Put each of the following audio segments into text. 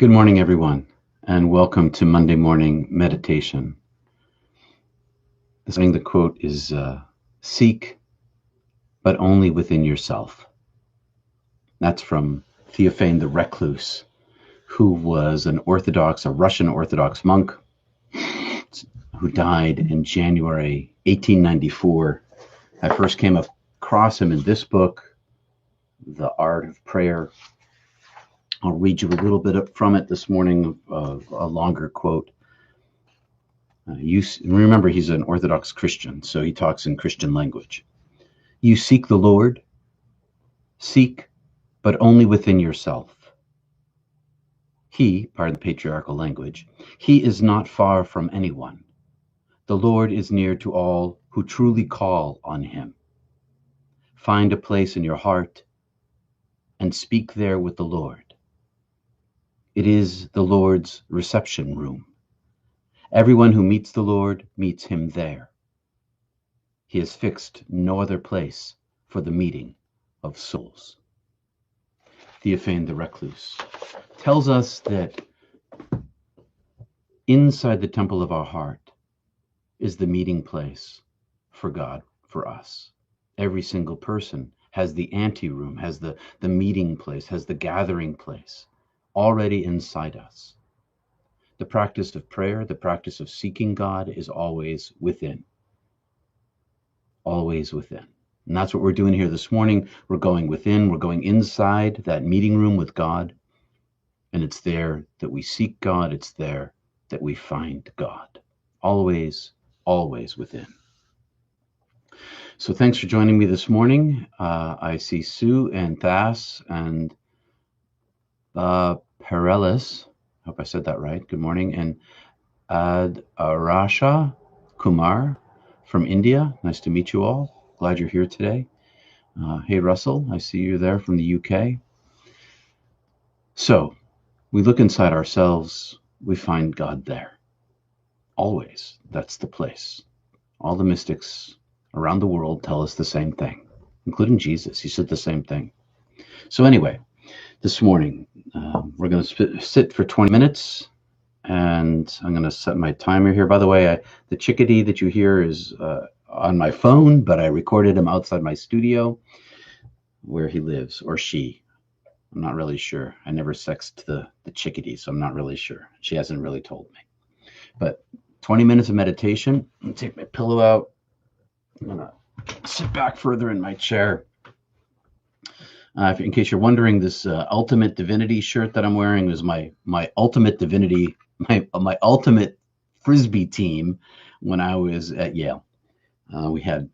Good morning, everyone, and welcome to Monday Morning Meditation. This morning, the quote is seek, but only within yourself. That's from Theophane the Recluse, who was a Russian Orthodox monk who died in January 1894. I first came across him in this book, The Art of Prayer. I'll read you a little bit from it this morning, a longer quote. Remember, he's an Orthodox Christian, so he talks in Christian language. You seek the Lord, seek, but only within yourself. He, pardon the patriarchal language, he is not far from anyone. The Lord is near to all who truly call on him. Find a place in your heart and speak there with the Lord. It is the Lord's reception room. Everyone who meets the Lord meets him there. He has fixed no other place for the meeting of souls. Theophane the Recluse tells us that inside the temple of our heart is the meeting place for God, for us. Every single person has the anteroom, has the meeting place, has the gathering place already inside us. The practice of prayer, the practice of seeking God is always within. Always within. And that's what we're doing here this morning. We're going within, we're going inside that meeting room with God. And it's there that we seek God. It's there that we find God. Always, always within. So thanks for joining me this morning. I see Sue and Thas and Perelis. Hope I said that right. Good morning. And Adarasha Kumar from India. Nice to meet you all. Glad you're here today. Hey, Russell. I see you there from the UK. So we look inside ourselves. We find God there. Always. That's the place. All the mystics around the world tell us the same thing, including Jesus. He said the same thing. So anyway, this morning, we're going to sit for 20 minutes, and I'm going to set my timer here. By the way, the chickadee that you hear is on my phone, but I recorded him outside my studio where he lives, or she. I'm not really sure. I never sexed the chickadee, so I'm not really sure. She hasn't really told me. But 20 minutes of meditation. I'm going to take my pillow out. I'm going to sit back further in my chair. In case you're wondering, this Ultimate Divinity shirt that I'm wearing is my Ultimate Divinity, my Ultimate Frisbee team when I was at Yale. We had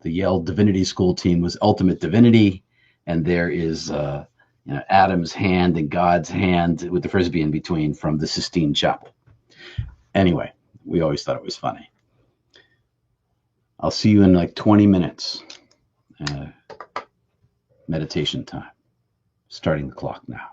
the Yale Divinity School team was Ultimate Divinity, and there is Adam's hand and God's hand with the Frisbee in between from the Sistine Chapel. Anyway, we always thought it was funny. I'll see you in like 20 minutes. Meditation time. Starting the clock now.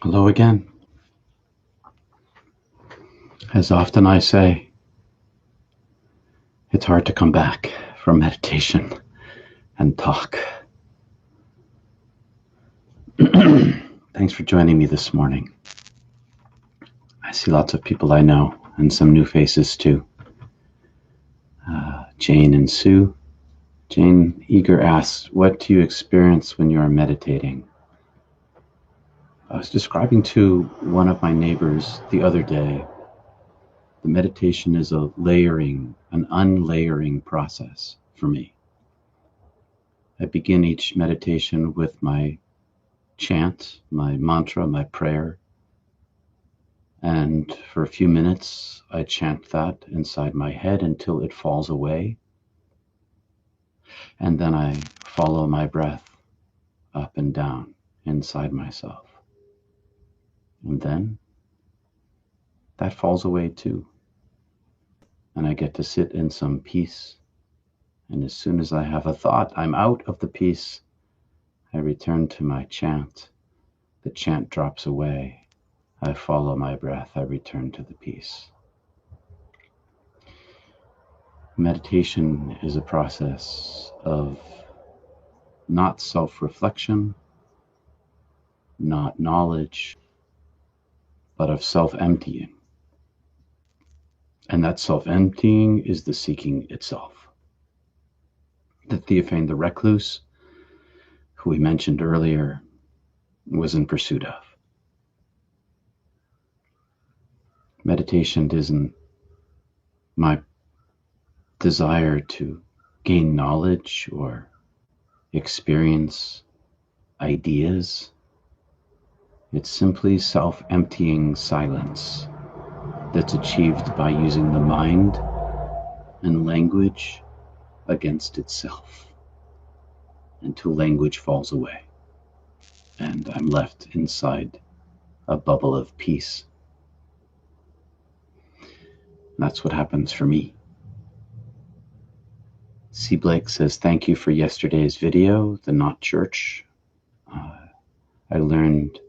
Hello again. As often I say, it's hard to come back from meditation and talk. Thanks for joining me this morning. I see lots of people I know and some new faces too. Jane and Sue. Jane Eager asks, what do you experience when you are meditating? I was describing to one of my neighbors the other day, the meditation is a layering, an unlayering process for me. I begin each meditation with my chant, my mantra, my prayer. And for a few minutes, I chant that inside my head until it falls away. And then I follow my breath up and down inside myself. And then that falls away too. And I get to sit in some peace. And as soon as I have a thought, I'm out of the peace. I return to my chant. The chant drops away. I follow my breath. I return to the peace. Meditation is a process of not self-reflection, not knowledge, but of self-emptying. And that self-emptying is the seeking itself. The Theophane the Recluse, who we mentioned earlier, was in pursuit of. Meditation isn't my desire to gain knowledge or experience ideas. It's simply self-emptying silence that's achieved by using the mind and language against itself until language falls away and I'm left inside a bubble of peace. That's what happens for me. C. Blake says, thank you for yesterday's video, the not church. I learned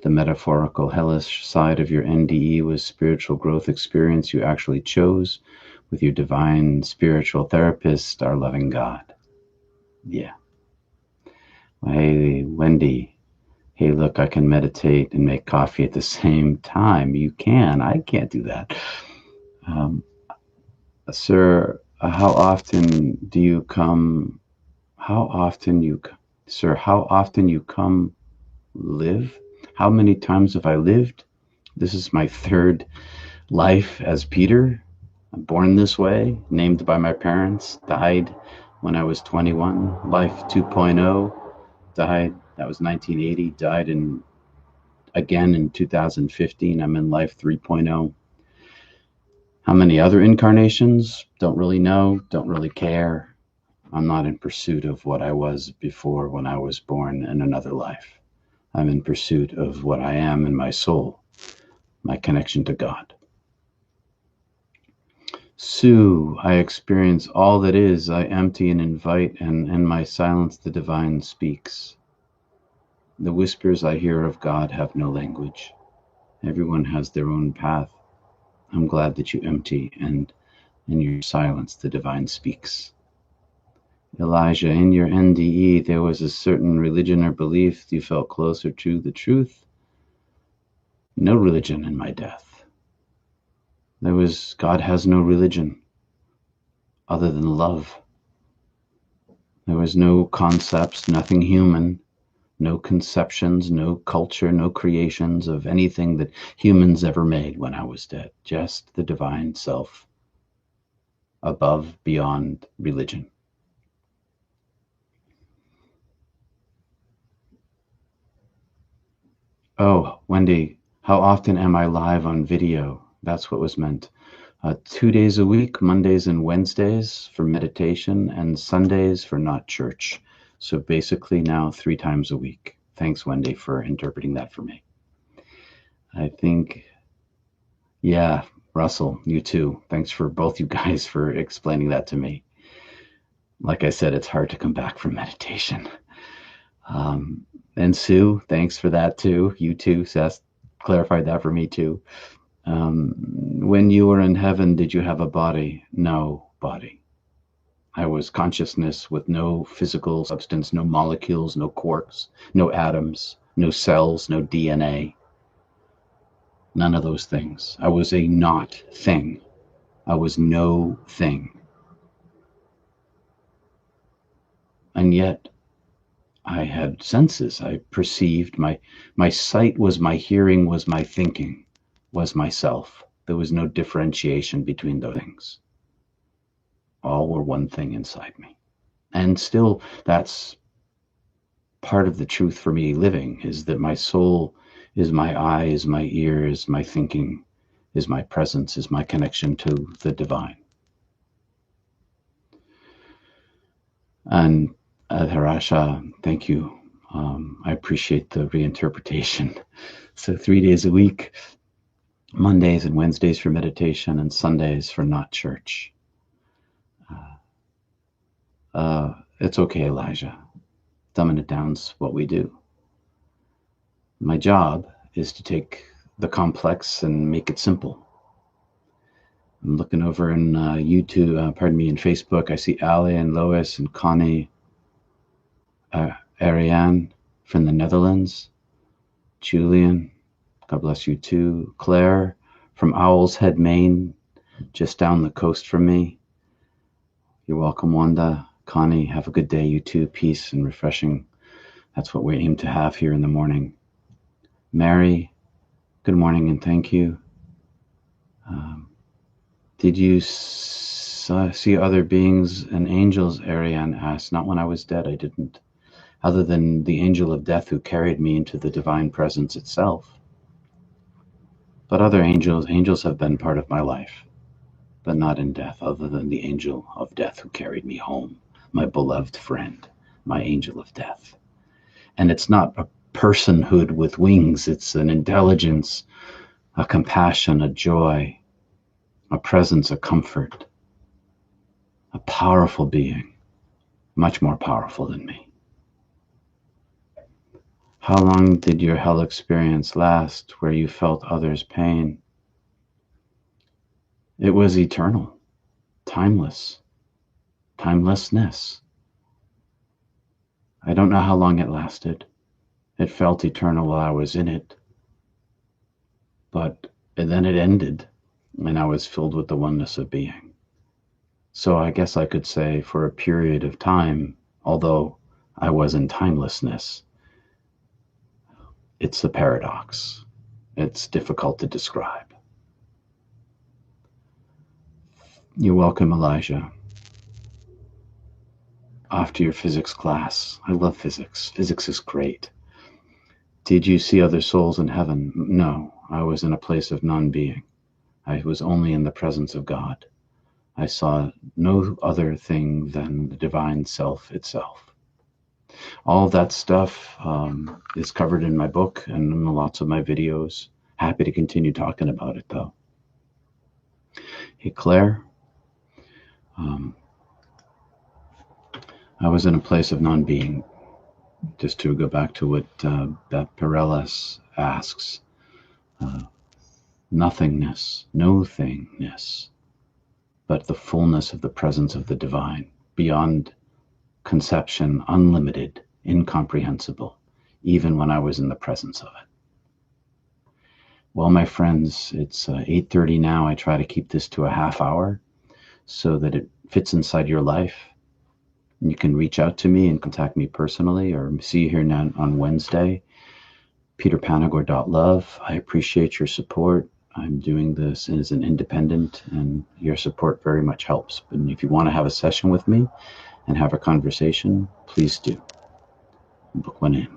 the metaphorical hellish side of your NDE was spiritual growth experience you actually chose with your divine spiritual therapist, our loving God. Yeah. Hey, Wendy. Hey, look, I can meditate and make coffee at the same time. You can. I can't do that. Sir, how often do you come? Sir, how often you come live? How many times have I lived? This is my third life as Peter. I'm born this way, named by my parents, died when I was 21. Life 2.0, died, that was 1980, died again in 2015. I'm in life 3.0. How many other incarnations? Don't really know, don't really care. I'm not in pursuit of what I was before when I was born in another life. I'm in pursuit of what I am in my soul, my connection to God. Sue, I experience all that is, I empty and invite, and in my silence the divine speaks. The whispers I hear of God have no language. Everyone has their own path. I'm glad that you empty, and in your silence the divine speaks. Elijah, in your NDE, there was a certain religion or belief you felt closer to the truth. No religion in my death. God has no religion other than love. There was no concepts, nothing human, no conceptions, no culture, no creations of anything that humans ever made when I was dead. Just the divine self, above, beyond religion. Oh, Wendy, how often am I live on video? That's what was meant. 2 days a week, Mondays and Wednesdays for meditation, and Sundays for not church. So basically now 3 times a week. Thanks, Wendy, for interpreting that for me. I think, yeah, Russell, you too. Thanks for both you guys for explaining that to me. Like I said, it's hard to come back from meditation. And Sue, thanks for that too. You too, Seth, clarified that for me too. When you were in heaven, did you have a body? No body. I was consciousness with no physical substance, no molecules, no quarks, no atoms, no cells, no DNA. None of those things. I was a not thing. I was no thing. And yet I had senses. I perceived. My sight was my hearing, was my thinking, was myself. There was no differentiation between those things. All were one thing inside me. And still, that's part of the truth for me living, is that my soul is my eye, is my ear, is my thinking, is my presence, is my connection to the divine. And Adharasha, thank you. I appreciate the reinterpretation. So 3 days a week, Mondays and Wednesdays for meditation, and Sundays for not church. It's okay, Elijah. Dumbing it down's what we do. My job is to take the complex and make it simple. I'm looking over in YouTube, in Facebook. I see Ali and Lois and Connie, Ariane from the Netherlands, Julian, God bless you too, Claire from Owl's Head, Maine, just down the coast from me. You're welcome, Wanda. Connie, have a good day. You too. Peace and refreshing. That's what we aim to have here in the morning. Mary, good morning and thank you. Did you see other beings and angels? Ariane asked. Not when I was dead, I didn't. Other than the angel of death who carried me into the divine presence itself. But other angels have been part of my life, but not in death, other than the angel of death who carried me home, my beloved friend, my angel of death. And it's not a personhood with wings, it's an intelligence, a compassion, a joy, a presence, a comfort, a powerful being, much more powerful than me. How long did your hell experience last where you felt others' pain? It was eternal, timeless, timelessness. I don't know how long it lasted. It felt eternal while I was in it. But then it ended, and I was filled with the oneness of being. So I guess I could say for a period of time, although I was in timelessness, it's a paradox. It's difficult to describe. You're welcome, Elijah. Off to your physics class. I love physics. Physics is great. Did you see other souls in heaven? No, I was in a place of non-being. I was only in the presence of God. I saw no other thing than the divine self itself. All of that stuff is covered in my book and in lots of my videos. Happy to continue talking about it, though. Hey, Claire. I was in a place of non-being. Just to go back to what Beth Perelas asks. Nothingness, no thingness, but the fullness of the presence of the divine, beyond conception, unlimited, incomprehensible, even when I was in the presence of it. Well, my friends, it's 8:30 now. I try to keep this to a half hour so that it fits inside your life. You can reach out to me and contact me personally, or see you here now on Wednesday, peterpanagore.love. I appreciate your support. I'm doing this as an independent, and your support very much helps. And if you want to have a session with me and have a conversation, please do. Book one in.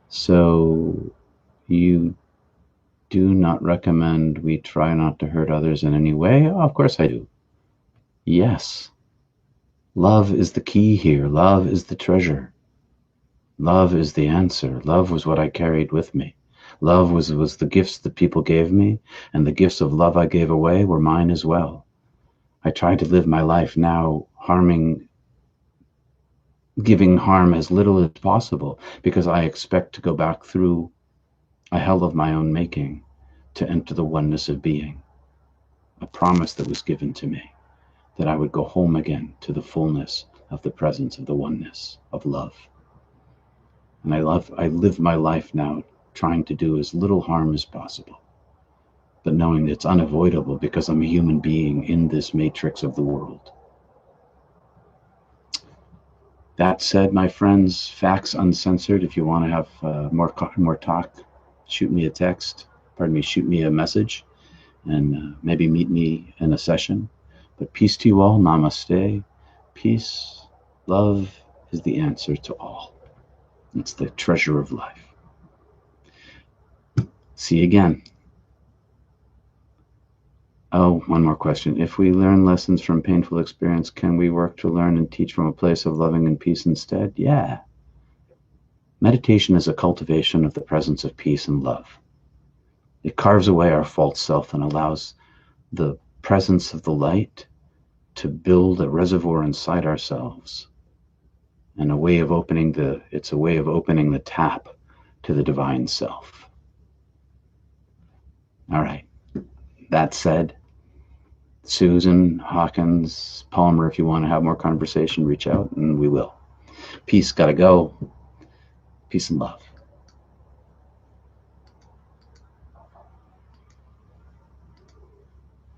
So you do not recommend we try not to hurt others in any way? Oh, of course I do. Yes. Love is the key here. Love is the treasure. Love is the answer. Love was what I carried with me. Love was the gifts that people gave me, and the gifts of love I gave away were mine as well. I try to live my life now harming giving harm as little as possible, because I expect to go back through a hell of my own making to enter the oneness of being, a promise that was given to me, that I would go home again to the fullness of the presence of the oneness of love. And I live my life now trying to do as little harm as possible, but knowing it's unavoidable because I'm a human being in this matrix of the world. That said, my friends, facts uncensored. If you want to have more talk, shoot me a text. Shoot me a message, and maybe meet me in a session. But peace to you all. Namaste. Peace, love is the answer to all. It's the treasure of life. See you again. Oh, one more question. If we learn lessons from painful experience, can we work to learn and teach from a place of loving and peace instead? Yeah. Meditation is a cultivation of the presence of peace and love. It carves away our false self and allows the presence of the light to build a reservoir inside ourselves, and it's a way of opening the tap to the divine self. All right. That said, Susan, Hawkins, Palmer, if you want to have more conversation, reach out and we will. Peace, gotta go. Peace and love.